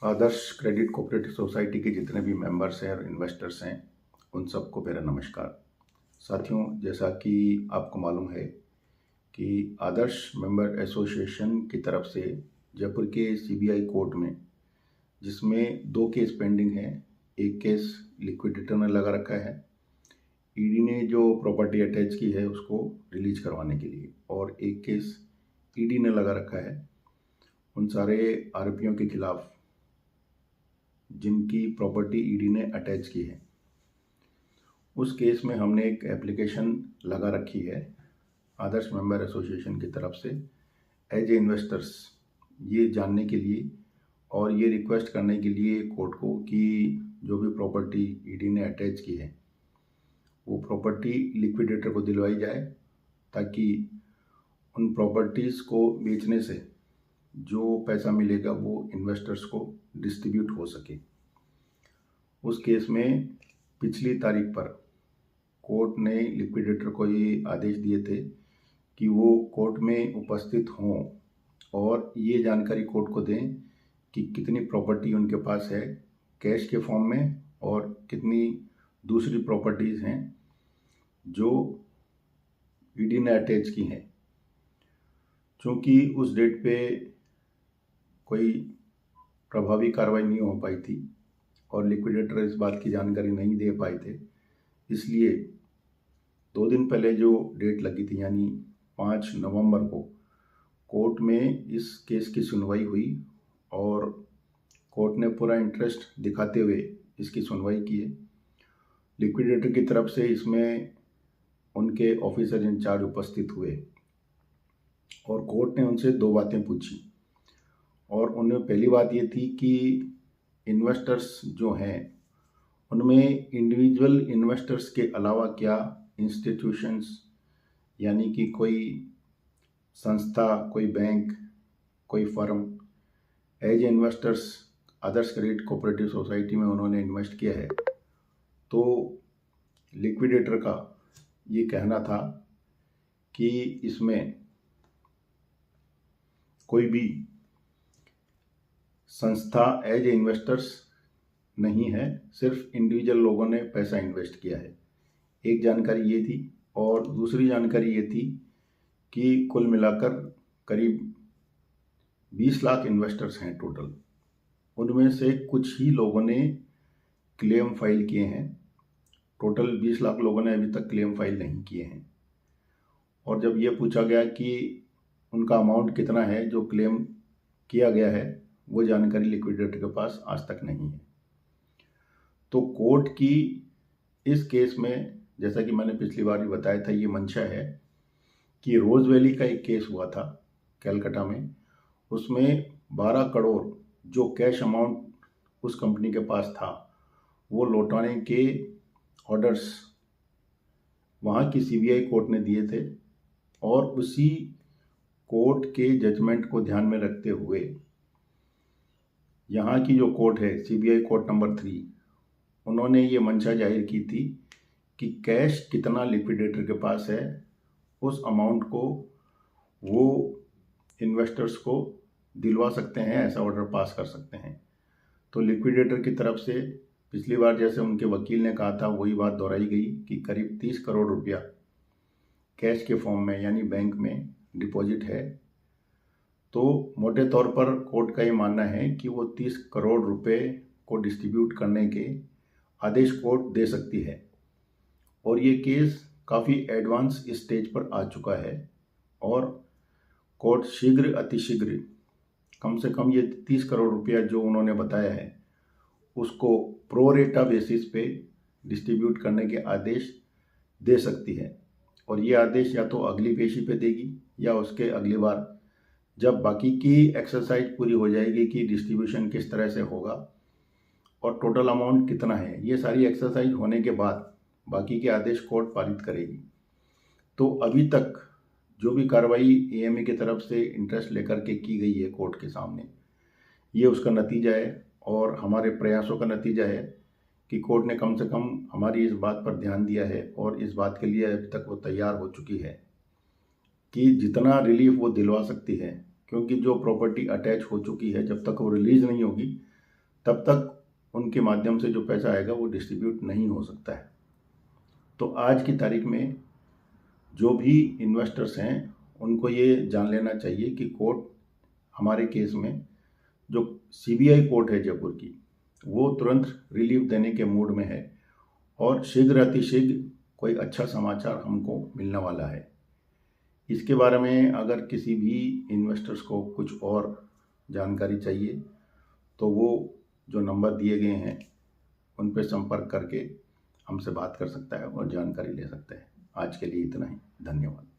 आदर्श credit cooperative society के जितने भी मेंबर्स हैं और इन्वेस्टर्स हैं, उन सबको मेरा नमस्कार। साथियों, जैसा कि आपको मालूम है कि आदर्श मेंबर एसोसिएशन की तरफ से जयपुर के सीबीआई कोर्ट में, जिसमें 2 केस पेंडिंग हैं, एक केस लिक्विडेटर ने लगा रखा है, ईडी ने जो प्रॉपर्टी अटैच की है उसको रिलीज करवाने के लिए, और एक केस ईडी ने लगा रखा है उन सारे आरोपियों के खिलाफ जिनकी प्रॉपर्टी ईडी ने अटैच की है। उस केस में हमने एक एप्लीकेशन लगा रखी है आदर्श मेंबर एसोसिएशन की तरफ से एज ए इन्वेस्टर्स, ये जानने के लिए और ये रिक्वेस्ट करने के लिए कोर्ट को कि जो भी प्रॉपर्टी ईडी ने अटैच की है वो प्रॉपर्टी लिक्विडेटर को दिलवाई जाए, ताकि उन प्रॉपर्टीज़ को बेचने से जो पैसा मिलेगा वो इन्वेस्टर्स को डिस्ट्रीब्यूट हो सके। उस केस में पिछली तारीख पर कोर्ट ने लिक्विडेटर को ये आदेश दिए थे कि वो कोर्ट में उपस्थित हों और ये जानकारी कोर्ट को दें कि कितनी प्रॉपर्टी उनके पास है कैश के फॉर्म में और कितनी दूसरी प्रॉपर्टीज़ हैं जो ईडी ने अटैच की हैं। चूँकि उस डेट पे कोई प्रभावी कार्रवाई नहीं हो पाई थी और लिक्विडेटर इस बात की जानकारी नहीं दे पाए थे, इसलिए 2 दिन पहले जो डेट लगी थी यानी 5 नवंबर को कोर्ट में इस केस की सुनवाई हुई और कोर्ट ने पूरा इंटरेस्ट दिखाते हुए इसकी सुनवाई की है। लिक्विडेटर की तरफ से इसमें उनके ऑफिसर इंचार्ज उपस्थित हुए और कोर्ट ने उनसे 2 बातें पूछी, और उनमें पहली बात ये थी कि इन्वेस्टर्स जो हैं उनमें इंडिविजुअल इन्वेस्टर्स के अलावा क्या इंस्टीट्यूशंस यानी कि कोई संस्था, कोई बैंक, कोई फर्म एज इन्वेस्टर्स आदर्श क्रेडिट कोऑपरेटिव सोसाइटी में उन्होंने इन्वेस्ट किया है। तो लिक्विडेटर का ये कहना था कि इसमें कोई भी संस्था एज ए इन्वेस्टर्स नहीं है, सिर्फ इंडिविजुअल लोगों ने पैसा इन्वेस्ट किया है। एक जानकारी ये थी, और दूसरी जानकारी ये थी कि कुल मिलाकर करीब 20 लाख इन्वेस्टर्स हैं टोटल। उनमें से कुछ ही लोगों ने क्लेम फाइल किए हैं, टोटल 20 लाख लोगों ने अभी तक क्लेम फाइल नहीं किए हैं। और जब ये पूछा गया कि उनका अमाउंट कितना है जो क्लेम किया गया है, वो जानकारी लिक्विडेटर के पास आज तक नहीं है। तो कोर्ट की इस केस में, जैसा कि मैंने पिछली बार भी बताया था, ये मंशा है कि रोज वैली का एक केस हुआ था कलकत्ता में, उसमें 12 करोड़ जो कैश अमाउंट उस कंपनी के पास था वो लौटाने के ऑर्डर्स वहाँ की सीबीआई कोर्ट ने दिए थे, और उसी कोर्ट के जजमेंट को ध्यान में रखते हुए यहाँ की जो कोर्ट है सीबीआई कोर्ट नंबर 3, उन्होंने ये मंशा जाहिर की थी कि कैश कितना लिक्विडेटर के पास है उस अमाउंट को वो इन्वेस्टर्स को दिलवा सकते हैं, ऐसा ऑर्डर पास कर सकते हैं। तो लिक्विडेटर की तरफ से पिछली बार जैसे उनके वकील ने कहा था वही बात दोहराई गई कि करीब 30 करोड़ रुपया कैश के फॉर्म में यानी बैंक में डिपॉजिट है। तो मोटे तौर पर कोर्ट का ये मानना है कि वो 30 करोड़ रुपए को डिस्ट्रीब्यूट करने के आदेश कोर्ट दे सकती है, और ये केस काफ़ी एडवांस स्टेज पर आ चुका है और कोर्ट शीघ्र अतिशीघ्र कम से कम ये 30 करोड़ रुपया जो उन्होंने बताया है उसको प्रोरेटा बेसिस पे डिस्ट्रीब्यूट करने के आदेश दे सकती है। और ये आदेश या तो अगली पेशी पे देगी या उसके अगली बार जब बाकी की एक्सरसाइज पूरी हो जाएगी कि डिस्ट्रीब्यूशन किस तरह से होगा और टोटल अमाउंट कितना है, ये सारी एक्सरसाइज होने के बाद बाकी के आदेश कोर्ट पारित करेगी। तो अभी तक जो भी कार्रवाई एएमए की तरफ से इंटरेस्ट लेकर के की गई है कोर्ट के सामने, ये उसका नतीजा है और हमारे प्रयासों का नतीजा है कि कोर्ट ने कम से कम हमारी इस बात पर ध्यान दिया है और इस बात के लिए अभी तक वो तैयार हो चुकी है कि जितना रिलीफ वो दिलवा सकती है, क्योंकि जो प्रॉपर्टी अटैच हो चुकी है जब तक वो रिलीज़ नहीं होगी तब तक उनके माध्यम से जो पैसा आएगा वो डिस्ट्रीब्यूट नहीं हो सकता है। तो आज की तारीख में जो भी इन्वेस्टर्स हैं उनको ये जान लेना चाहिए कि कोर्ट हमारे केस में जो सीबीआई कोर्ट है जयपुर की, वो तुरंत रिलीफ देने के मूड में है और शीघ्र अतिशीघ्र कोई अच्छा समाचार हमको मिलने वाला है। इसके बारे में अगर किसी भी इन्वेस्टर्स को कुछ और जानकारी चाहिए तो वो जो नंबर दिए गए हैं उन पर संपर्क करके हमसे बात कर सकता है और जानकारी ले सकता है। आज के लिए इतना ही, धन्यवाद।